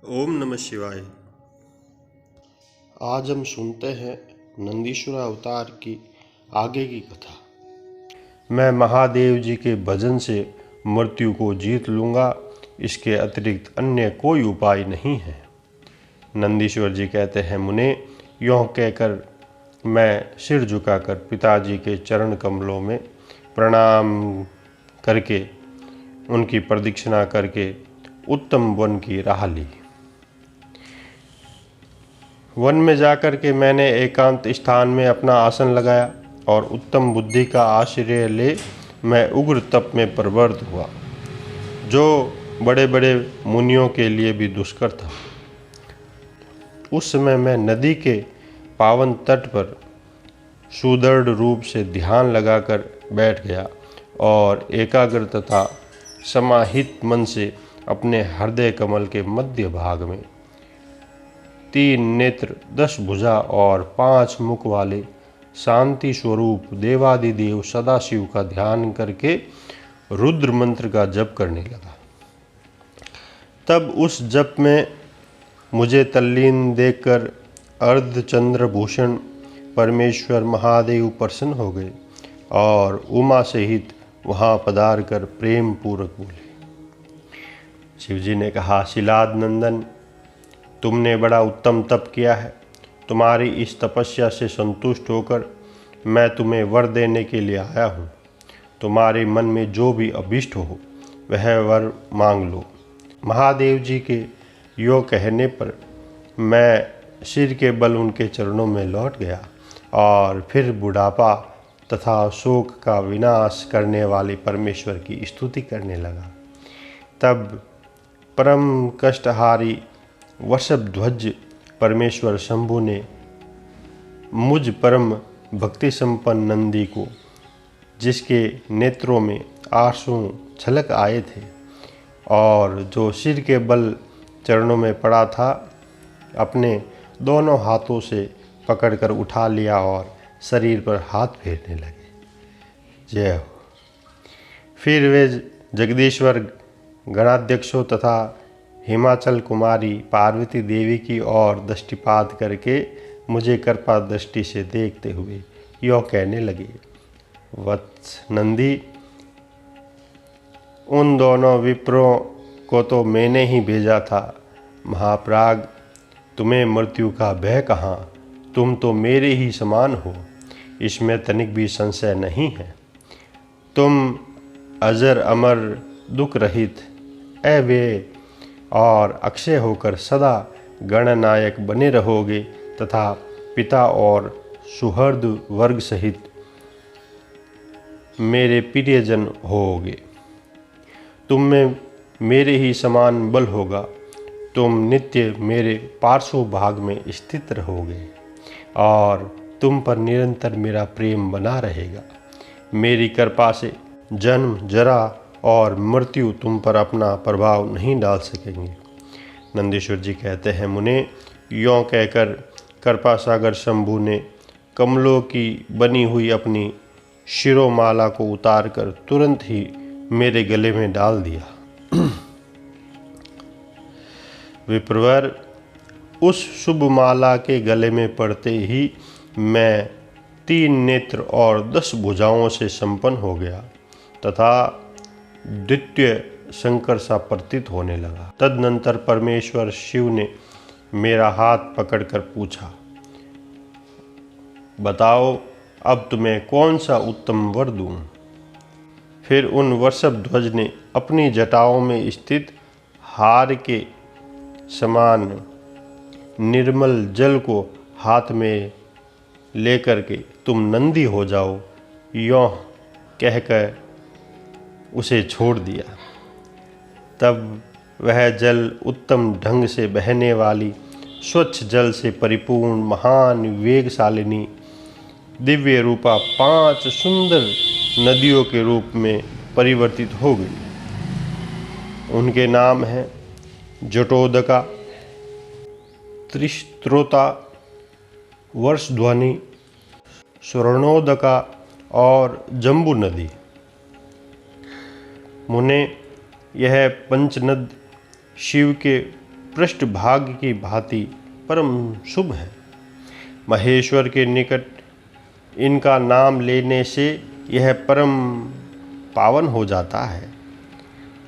ओम नमः शिवाय। आज हम सुनते हैं नंदीश्वर अवतार की आगे की कथा। मैं महादेव जी के भजन से मृत्यु को जीत लूँगा, इसके अतिरिक्त अन्य कोई उपाय नहीं है। नंदीश्वर जी कहते हैं, मुने, यों कहकर मैं सिर झुकाकर पिताजी के चरण कमलों में प्रणाम करके उनकी प्रदक्षिणा करके उत्तम वन की राह ली। वन में जाकर के मैंने एकांत स्थान में अपना आसन लगाया और उत्तम बुद्धि का आश्रय ले मैं उग्र तप में प्रवृत्त हुआ, जो बड़े बड़े मुनियों के लिए भी दुष्कर था। उस समय मैं नदी के पावन तट पर सुदृढ़ रूप से ध्यान लगाकर बैठ गया और एकाग्र तथा समाहित मन से अपने हृदय कमल के मध्य भाग में 3 नेत्र, 10 भुजा और 5 मुख वाले शांति स्वरूप देवादिदेव सदाशिव का ध्यान करके रुद्र मंत्र का जप करने लगा। तब उस जप में मुझे तल्लीन देखकर अर्धचंद्र भूषण परमेश्वर महादेव प्रसन्न हो गए और उमा सहित वहाँ पधार कर प्रेम पूर्वक बोले। शिवजी ने कहा, शिलाद नंदन, तुमने बड़ा उत्तम तप किया है। तुम्हारी इस तपस्या से संतुष्ट होकर मैं तुम्हें वर देने के लिए आया हूँ। तुम्हारे मन में जो भी अभीष्ट हो वह वर मांग लो। महादेव जी के यो कहने पर मैं सिर के बल उनके चरणों में लौट गया और फिर बुढ़ापा तथा शोक का विनाश करने वाले परमेश्वर की स्तुति करने लगा। तब परम कष्टहारी वृषभध्वज परमेश्वर शंभु ने मुझ परम भक्ति संपन्न नंदी को, जिसके नेत्रों में आंसू छलक आए थे और जो सिर के बल चरणों में पड़ा था, अपने दोनों हाथों से पकड़कर उठा लिया और शरीर पर हाथ फेरने लगे। जय हो। फिर वे जगदीश्वर गणाध्यक्षों तथा हिमाचल कुमारी पार्वती देवी की ओर दृष्टिपात करके मुझे कृपा दृष्टि से देखते हुए यों कहने लगे, वत्स नंदी, उन दोनों विप्रों को तो मैंने ही भेजा था। महाप्राग, तुम्हें मृत्यु का भय कहाँ? तुम तो मेरे ही समान हो, इसमें तनिक भी संशय नहीं है। तुम अजर अमर दुख रहित अव्यय और अक्षय होकर सदा गणनायक बने रहोगे तथा पिता और सुहृद वर्ग सहित मेरे प्रियजन होगे। तुम में मेरे ही समान बल होगा। तुम नित्य मेरे पार्श्व भाग में स्थित रहोगे और तुम पर निरंतर मेरा प्रेम बना रहेगा। मेरी कृपा से जन्म, जरा और मृत्यु तुम पर अपना प्रभाव नहीं डाल सकेंगे। नंदीश्वर जी कहते हैं, मुने, यों कहकर कृपा सागर शंभु ने कमलों की बनी हुई अपनी शिरोमाला को उतारकर तुरंत ही मेरे गले में डाल दिया। विप्रवर, उस शुभ माला के गले में पड़ते ही मैं 3 नेत्र और 10 भुजाओं से संपन्न हो गया तथा द्वितीय शंकर सा प्रतीत होने लगा। तदनंतर परमेश्वर शिव ने मेरा हाथ पकड़कर पूछा, बताओ अब तुम्हें कौन सा उत्तम वर दूं? फिर उन वृषभध्वज ने अपनी जटाओं में स्थित हार के समान निर्मल जल को हाथ में लेकर के तुम नंदी हो जाओ, यों कहकर उसे छोड़ दिया। तब वह जल उत्तम ढंग से बहने वाली स्वच्छ जल से परिपूर्ण महान वेगशालिनी दिव्य रूपा 5 सुंदर नदियों के रूप में परिवर्तित हो गई। उनके नाम हैं जटोदका, त्रिस्त्रोता, वर्षध्वनि, स्वर्णोदका और जम्बू नदी। मुने, यह पंचनद शिव के पृष्ठभाग की भांति परम शुभ है। महेश्वर के निकट इनका नाम लेने से यह परम पावन हो जाता है।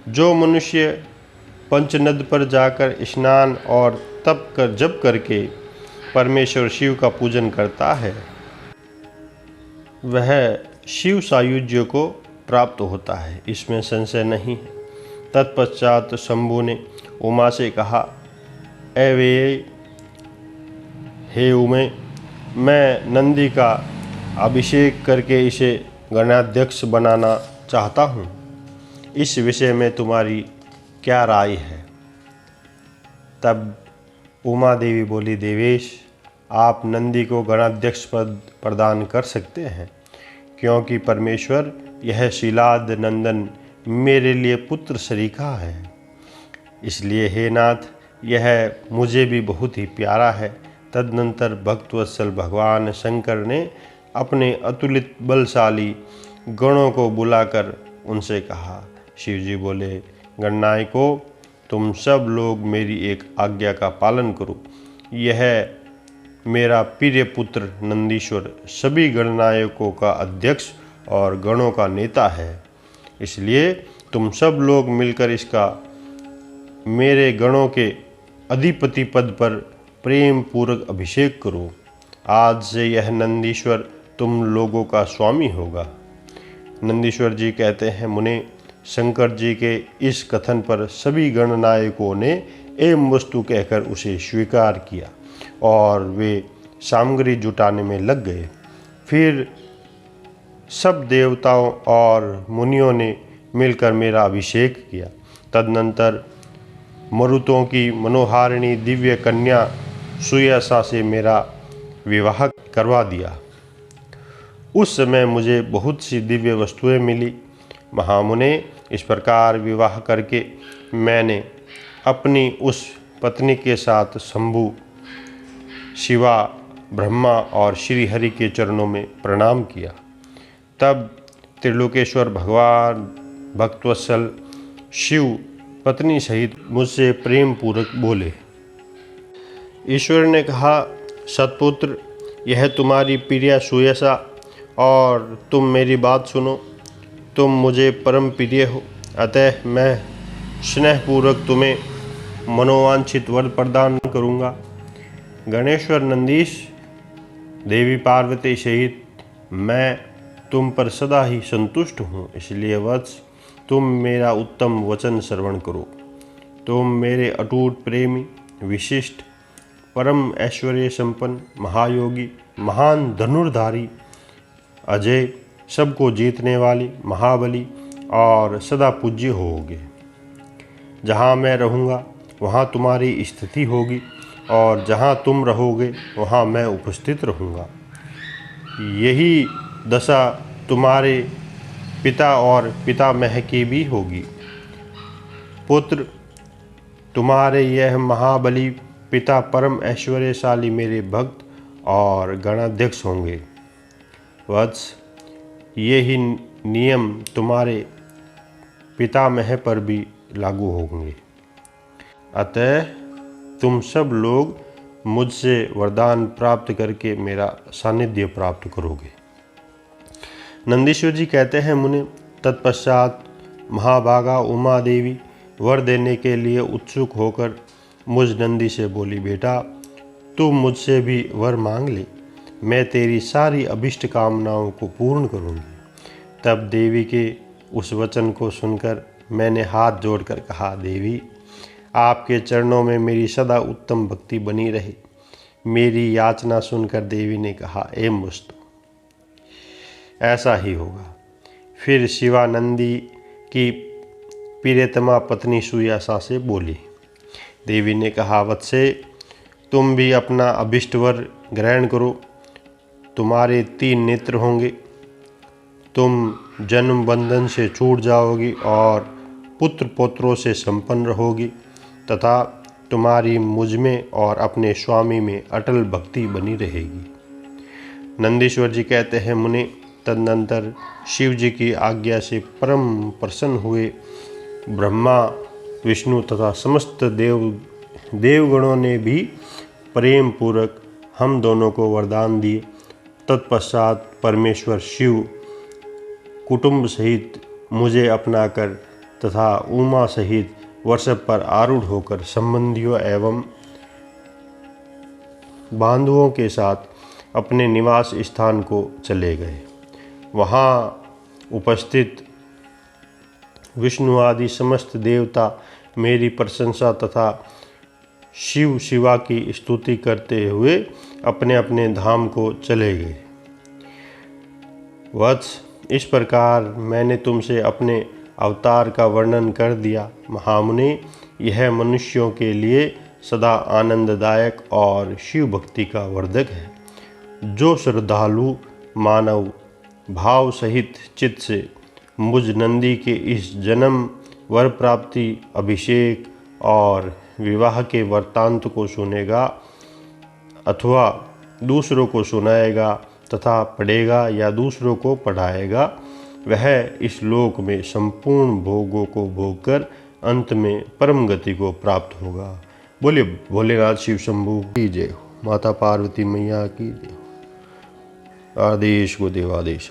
जो मनुष्य पंचनद पर जाकर स्नान और जप करके परमेश्वर शिव का पूजन करता है, वह शिव सायुज्य को प्राप्त होता है, इसमें संशय नहीं है। तत्पश्चात शंभु ने उमा से कहा, हे उमे, मैं नंदी का अभिषेक करके इसे गणाध्यक्ष बनाना चाहता हूँ। इस विषय में तुम्हारी क्या राय है? तब उमा देवी बोली, देवेश, आप नंदी को गणाध्यक्ष पद प्रदान कर सकते हैं, क्योंकि परमेश्वर यह शीलाद नंदन मेरे लिए पुत्र सरीखा है। इसलिए हे नाथ, यह मुझे भी बहुत ही प्यारा है। तदनंतर भक्तवत्सल भगवान शंकर ने अपने अतुलित बलशाली गणों को बुलाकर उनसे कहा। शिवजी बोले, गणनायको, तुम सब लोग मेरी एक आज्ञा का पालन करो। यह मेरा प्रिय पुत्र नंदीश्वर सभी गणनायकों का अध्यक्ष और गणों का नेता है। इसलिए तुम सब लोग मिलकर इसका मेरे गणों के अधिपति पद पर प्रेम पूर्वक अभिषेक करो। आज से यह नंदीश्वर तुम लोगों का स्वामी होगा। नंदीश्वर जी कहते हैं, मुने, शंकर जी के इस कथन पर सभी गणनायकों ने एवं वस्तु कहकर उसे स्वीकार किया और वे सामग्री जुटाने में लग गए। फिर सब देवताओं और मुनियों ने मिलकर मेरा अभिषेक किया। तदनंतर मरुतों की मनोहारिणी दिव्य कन्या सुयसा से मेरा विवाह करवा दिया। उस समय मुझे बहुत सी दिव्य वस्तुएं मिली। महामुने, इस प्रकार विवाह करके मैंने अपनी उस पत्नी के साथ शंभु, शिवा, ब्रह्मा और श्री हरि के चरणों में प्रणाम किया। तब त्रिलोकेश्वर भगवान भक्तवत्सल शिव पत्नी सहित मुझसे प्रेम पूर्वक बोले। ईश्वर ने कहा, सतपुत्र, यह तुम्हारी प्रिया सुयसा और तुम मेरी बात सुनो। तुम मुझे परम प्रिय हो, अतः मैं स्नेहपूर्वक तुम्हें मनोवांछित वर प्रदान करूँगा। गणेश्वर नंदीश, देवी पार्वती सहित मैं तुम पर सदा ही संतुष्ट हूँ। इसलिए वत्स, तुम मेरा उत्तम वचन श्रवण करो। तुम मेरे अटूट प्रेमी, विशिष्ट, परम ऐश्वर्य संपन्न, महायोगी, महान धनुर्धारी, अजय, सबको जीतने वाली, महाबली और सदा पूज्य होगे। जहाँ मैं रहूँगा वहाँ तुम्हारी स्थिति होगी और जहाँ तुम रहोगे वहाँ मैं उपस्थित रहूँगा। यही दशा तुम्हारे पिता और पितामह की भी होगी। पुत्र, तुम्हारे यह महाबली पिता परम ऐश्वर्यशाली मेरे भक्त और गणाध्यक्ष होंगे। वत्स, यही नियम तुम्हारे पितामह पर भी लागू होंगे। अतः तुम सब लोग मुझसे वरदान प्राप्त करके मेरा सानिध्य प्राप्त करोगे। नंदीश्वर जी कहते हैं, मुने, तत्पश्चात महाभागा उमा देवी वर देने के लिए उत्सुक होकर मुझ नंदी से बोली, बेटा, तू मुझसे भी वर मांग ले, मैं तेरी सारी अभिष्ट कामनाओं को पूर्ण करूँगी। तब देवी के उस वचन को सुनकर मैंने हाथ जोड़कर कहा, देवी, आपके चरणों में मेरी सदा उत्तम भक्ति बनी रहे। मेरी याचना सुनकर देवी ने कहा, एवं वस्तु, ऐसा ही होगा। फिर शिवानंदी की प्रियतमा पत्नी सुयसा से बोली। देवी ने कहा, वत्से, तुम भी अपना अभिष्ट वर ग्रहण करो। तुम्हारे 3 नेत्र होंगे, तुम जन्म बंधन से छूट जाओगी और पुत्र पौत्रों से संपन्न रहोगी तथा तुम्हारी मुझ में और अपने स्वामी में अटल भक्ति बनी रहेगी। नंदीश्वर जी कहते हैं, मुने, तदनंतर शिव जी की आज्ञा से परम प्रसन्न हुए ब्रह्मा, विष्णु तथा समस्त देवगणों ने भी प्रेम पूर्वक हम दोनों को वरदान दिए। तत्पश्चात परमेश्वर शिव कुटुंब सहित मुझे अपनाकर तथा उमा सहित वृषभ पर आरूढ़ होकर संबंधियों एवं बांधुओं के साथ अपने निवास स्थान को चले गए। वहाँ उपस्थित विष्णु आदि समस्त देवता मेरी प्रशंसा तथा शिव शिवा की स्तुति करते हुए अपने अपने धाम को चले गए। वत्स, इस प्रकार मैंने तुमसे अपने अवतार का वर्णन कर दिया। महामुनि, यह मनुष्यों के लिए सदा आनंददायक और शिव भक्ति का वर्धक है। जो श्रद्धालु मानव भाव सहित चित्त से मुझ नंदी के इस जन्म, वर प्राप्ति, अभिषेक और विवाह के वृत्तांत को सुनेगा अथवा दूसरों को सुनाएगा तथा पढ़ेगा या दूसरों को पढ़ाएगा, वह इस लोक में संपूर्ण भोगों को भोगकर अंत में परम गति को प्राप्त होगा। बोलिए भोलेनाथ शिव शंभू की जय हो। माता पार्वती मैया की जय हो। आदेश को देवादेश।